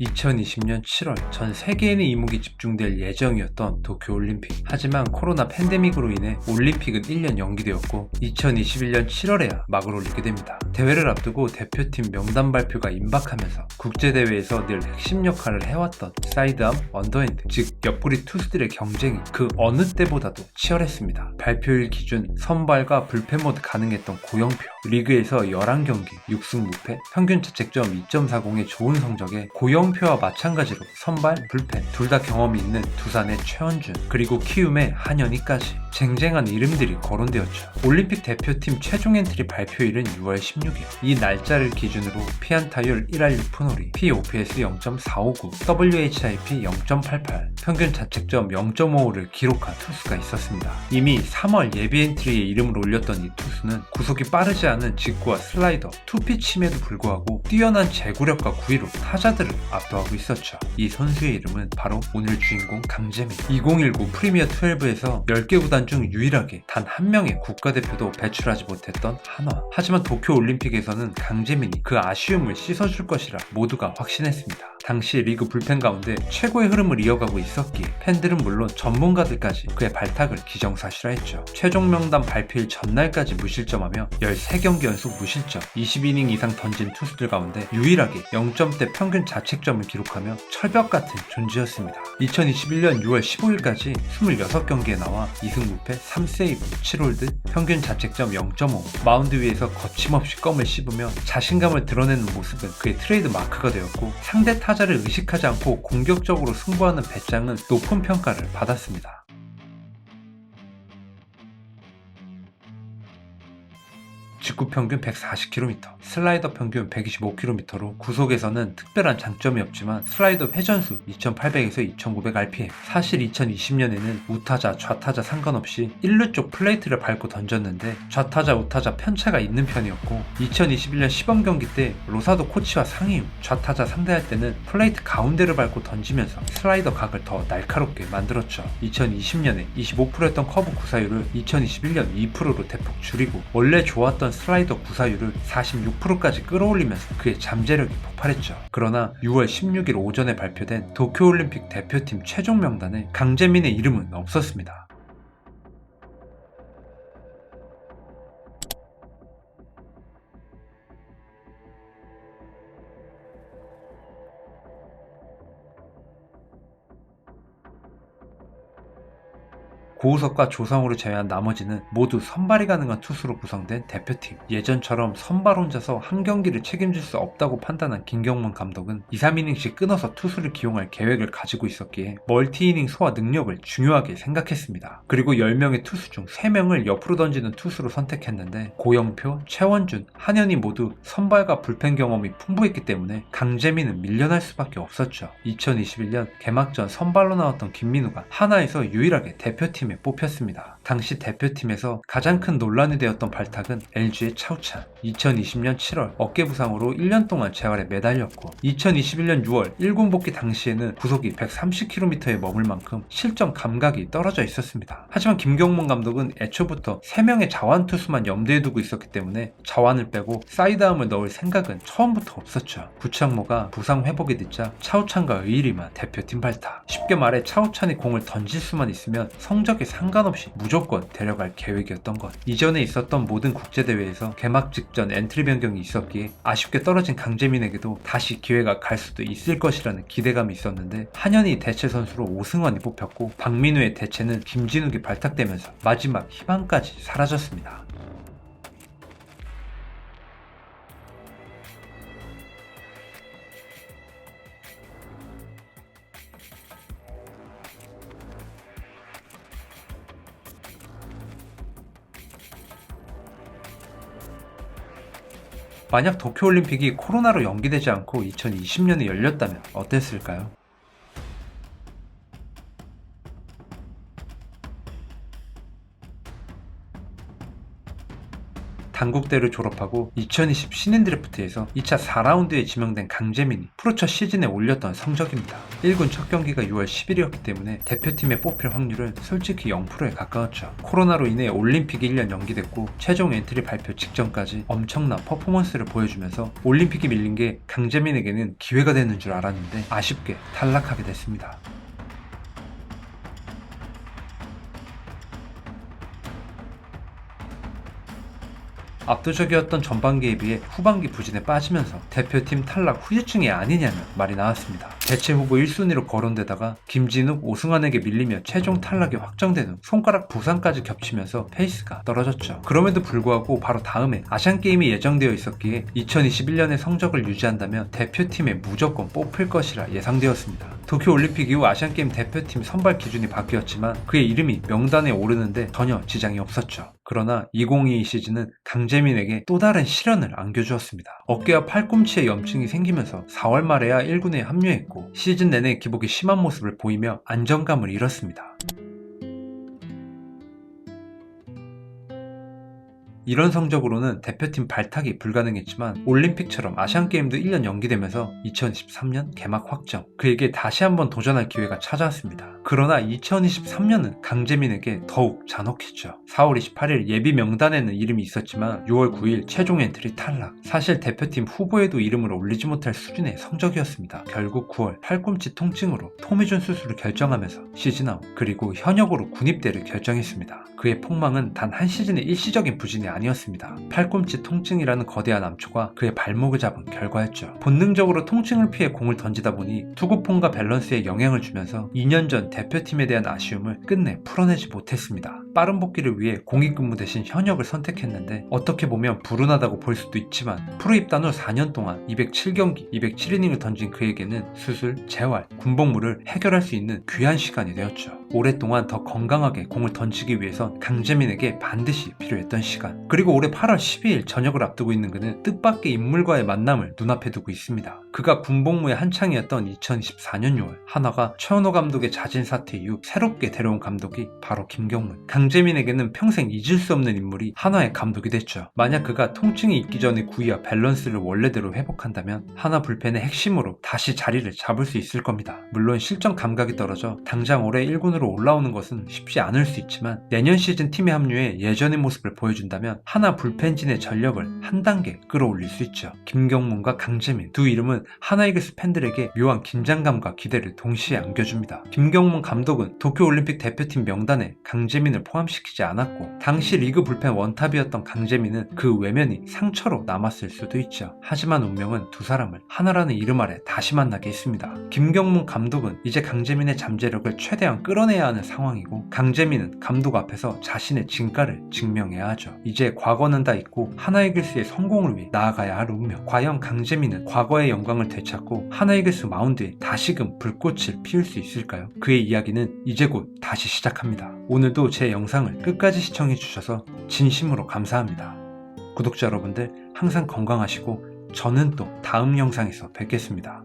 2020년 7월 전 세계인의 이목이 집중될 예정이었던 도쿄올림픽. 하지만 코로나 팬데믹으로 인해 올림픽은 1년 연기되었고 2021년 7월에야 막을 올리게 됩니다. 대회를 앞두고 대표팀 명단 발표가 임박하면서 국제대회에서 늘 핵심 역할을 해왔던 사이드암, 언더핸드, 즉 옆구리 투수들의 경쟁이 그 어느 때보다도 치열했습니다. 발표일 기준 선발과 불펜 모두 가능했던 고영표, 리그에서 11경기 6승 무패, 평균 자책점 2.40의 좋은 성적에 고영표와 마찬가지로 선발, 불펜 둘 다 경험이 있는 두산의 최원준, 그리고 키움의 한현희까지 쟁쟁한 이름들이 거론되었죠. 올림픽 대표팀 최종 엔트리 발표일은 6월 16일. 이 날짜를 기준으로 피안타율 1할 6푼 5리, POPS 0.459, WHIP 0.88, 평균 자책점 0.55를 기록한 투수가 있었습니다. 이미 3월 예비 엔트리에 이름을 올렸던 이 투수는 구속이 빠르지 않은 직구와 슬라이더, 투피침에도 불구하고 뛰어난 제구력과 구위로 타자들을 압도하고 있었죠. 이 선수의 이름은 바로 오늘 주인공 강재민. 2019 프리미어 12에서 10개 구단 중 유일하게 단 한 명의 국가대표도 배출하지 못했던 한화. 하지만 도쿄올림픽에서는 강재민이 그 아쉬움을 씻어줄 것이라 모두가 확신했습니다. 당시 리그 불펜 가운데 최고의 흐름을 이어가고 있었기에 팬들은 물론 전문가들까지 그의 발탁을 기정사실화했죠. 최종 명단 발표일 전날까지 무실점하며 13경기 연속 무실점, 20이닝 이상 던진 투수들 가운데 유일하게 0점대 평균 자책점을 기록하며 철벽 같은 존재였습니다. 2021년 6월 15일까지 26경기에 나와 2승 무패 3세이브 7홀드, 평균 자책점 0.5, 마운드 위에서 거침없이 껌을 씹으며 자신감을 드러내는 모습은 그의 트레이드 마크가 되었고, 상대 타자를 의식하지 않고 공격적으로 승부하는 배짱은 높은 평가를 받았습니다. 직구 평균 140km, 슬라이더 평균 125km로 구속에서는 특별한 장점이 없지만 슬라이더 회전수 2800에서 2900rpm. 사실 2020년에는 우타자, 좌타자 상관없이 1루 쪽 플레이트를 밟고 던졌는데 좌타자, 우타자 편차가 있는 편이었고, 2021년 시범 경기 때 로사도 코치와 상의 후 좌타자 상대할 때는 플레이트 가운데를 밟고 던지면서 슬라이더 각을 더 날카롭게 만들었죠. 2020년에 25%였던 커브 구사율을 2021년 2%로 대폭 줄이고 원래 좋았던 슬라이더 구사율을 46%까지 끌어올리면서 그의 잠재력이 폭발했죠. 그러나 6월 16일 오전에 발표된 도쿄올림픽 대표팀 최종 명단에 강재민의 이름은 없었습니다. 고우석과 조상우를 제외한 나머지는 모두 선발이 가능한 투수로 구성된 대표팀. 예전처럼 선발 혼자서 한 경기를 책임질 수 없다고 판단한 김경문 감독은 2, 3이닝씩 끊어서 투수를 기용할 계획을 가지고 있었기에 멀티이닝 소화 능력을 중요하게 생각했습니다. 그리고 10명의 투수 중 3명을 옆으로 던지는 투수로 선택했는데, 고영표, 최원준, 한현희 모두 선발과 불펜 경험이 풍부했기 때문에 강재민은 밀려날 수밖에 없었죠. 2021년 개막전 선발로 나왔던 김민우가 하나에서 유일하게 대표팀 뽑혔습니다. 당시 대표팀에서 가장 큰 논란이 되었던 발탁은 LG의 차우찬. 2020년 7월 어깨 부상으로 1년 동안 재활에 매달렸고, 2021년 6월 1군 복귀 당시에는 구속이 130km에 머물 만큼 실점 감각이 떨어져 있었습니다. 하지만 김경문 감독은 애초부터 3명의 자완 투수만 염두에 두고 있었기 때문에 자완을 빼고 사이드암을 넣을 생각은 처음부터 없었죠. 구창모가 부상 회복이 늦자 차우찬과 의일이만 대표팀 발탁. 쉽게 말해 차우찬이 공을 던질 수만 있으면 성적에 상관없이 무조건 데려갈 계획이었던 것. 이전에 있었던 모든 국제대회에서 개막 직전 엔트리 변경이 있었기에 아쉽게 떨어진 강재민에게도 다시 기회가 갈 수도 있을 것이라는 기대감이 있었는데, 한현희 대체 선수로 오승환이 뽑혔고 박민우의 대체는 김진욱이 발탁되면서 마지막 희망까지 사라졌습니다. 만약 도쿄올림픽이 코로나로 연기되지 않고 2020년에 열렸다면 어땠을까요? 단국대를 졸업하고 2020 신인 드래프트에서 2차 4라운드에 지명된 강재민이 프로 첫 시즌에 올렸던 성적입니다. 1군 첫 경기가 6월 10일이었기 때문에 대표팀에 뽑힐 확률은 솔직히 0%에 가까웠죠. 코로나로 인해 올림픽이 1년 연기됐고 최종 엔트리 발표 직전까지 엄청난 퍼포먼스를 보여주면서 올림픽이 밀린 게 강재민에게는 기회가 되는 줄 알았는데 아쉽게 탈락하게 됐습니다. 압도적이었던 전반기에 비해 후반기 부진에 빠지면서 대표팀 탈락 후유증이 아니냐는 말이 나왔습니다. 대체 후보 1순위로 거론되다가 김진욱, 오승환에게 밀리며 최종 탈락이 확정된 후 손가락 부상까지 겹치면서 페이스가 떨어졌죠. 그럼에도 불구하고 바로 다음에 아시안게임이 예정되어 있었기에 2021년의 성적을 유지한다면 대표팀에 무조건 뽑힐 것이라 예상되었습니다. 도쿄올림픽 이후 아시안게임 대표팀 선발 기준이 바뀌었지만 그의 이름이 명단에 오르는데 전혀 지장이 없었죠. 그러나 2022 시즌은 강재민에게 또 다른 시련을 안겨주었습니다. 어깨와 팔꿈치에 염증이 생기면서 4월 말에야 1군에 합류했고 시즌 내내 기복이 심한 모습을 보이며 안정감을 잃었습니다. 이런 성적으로는 대표팀 발탁이 불가능했지만 올림픽처럼 아시안게임도 1년 연기되면서 2023년 개막 확정, 그에게 다시 한번 도전할 기회가 찾아왔습니다. 그러나 2023년은 강재민에게 더욱 잔혹했죠. 4월 28일 예비 명단에는 이름이 있었지만 6월 9일 최종 엔트리 탈락. 사실 대표팀 후보에도 이름을 올리지 못할 수준의 성적이었습니다. 결국 9월 팔꿈치 통증으로 토미존 수술을 결정하면서 시즌 아웃, 그리고 현역으로 군입대를 결정했습니다. 그의 폭망은 단 한 시즌의 일시적인 부진이 아니었습니다. 팔꿈치 통증이라는 거대한 암초가 그의 발목을 잡은 결과였죠. 본능적으로 통증을 피해 공을 던지다 보니 투구폼과 밸런스에 영향을 주면서 2년 전 대표팀에 대한 아쉬움을 끝내 풀어내지 못했습니다. 빠른 복귀를 위해 공익근무 대신 현역을 선택했는데 어떻게 보면 불운하다고 볼 수도 있지만 프로 입단 후 4년 동안 207경기, 207이닝을 던진 그에게는 수술, 재활, 군복무를 해결할 수 있는 귀한 시간이 되었죠. 오랫동안 더 건강하게 공을 던지기 위해선 강재민에게 반드시 필요했던 시간. 그리고 올해 8월 12일 저녁을 앞두고 있는 그는 뜻밖의 인물과의 만남을 눈앞에 두고 있습니다. 그가 군복무에 한창이었던 2014년 6월 한화가 최원호 감독의 자진 사퇴 이후 새롭게 데려온 감독이 바로 김경문. 강재민에게는 평생 잊을 수 없는 인물이 한화의 감독이 됐죠. 만약 그가 통증이 있기 전에 구위와 밸런스를 원래대로 회복한다면 한화 불펜의 핵심으로 다시 자리를 잡을 수 있을 겁니다. 물론 실전 감각이 떨어져 당장 올해 1군으로 올라오는 것은 쉽지 않을 수 있지만 내년 시즌 팀에 합류해 예전의 모습을 보여준다면 한화 불펜진의 전력을 한 단계 끌어올릴 수 있죠. 김경문과 강재민 두 이름은 하나이글스 팬들에게 묘한 긴장감과 기대를 동시에 안겨줍니다. 김경문 감독은 도쿄올림픽 대표팀 명단에 강재민을 포함시키지 않았고 당시 리그 불펜 원탑이었던 강재민은 그 외면이 상처로 남았을 수도 있죠. 하지만 운명은 두 사람을 하나라는 이름 아래 다시 만나게 했습니다. 김경문 감독은 이제 강재민의 잠재력을 최대한 끌어내야 하는 상황이고 강재민은 감독 앞에서 자신의 진가를 증명해야 하죠. 이제 과거는 다 잊고 하나이글스의 성공을 위해 나아가야 할 운명. 과연 강재민은 과거의 영광을 되찾고 하나이글스 마운드에 다시금 불꽃을 피울 수 있을까요? 그의 이야기는 이제 곧 다시 시작합니다. 오늘도 제 영상을 끝까지 시청해주셔서 진심으로 감사합니다. 구독자 여러분들 항상 건강하시고 저는 또 다음 영상에서 뵙겠습니다.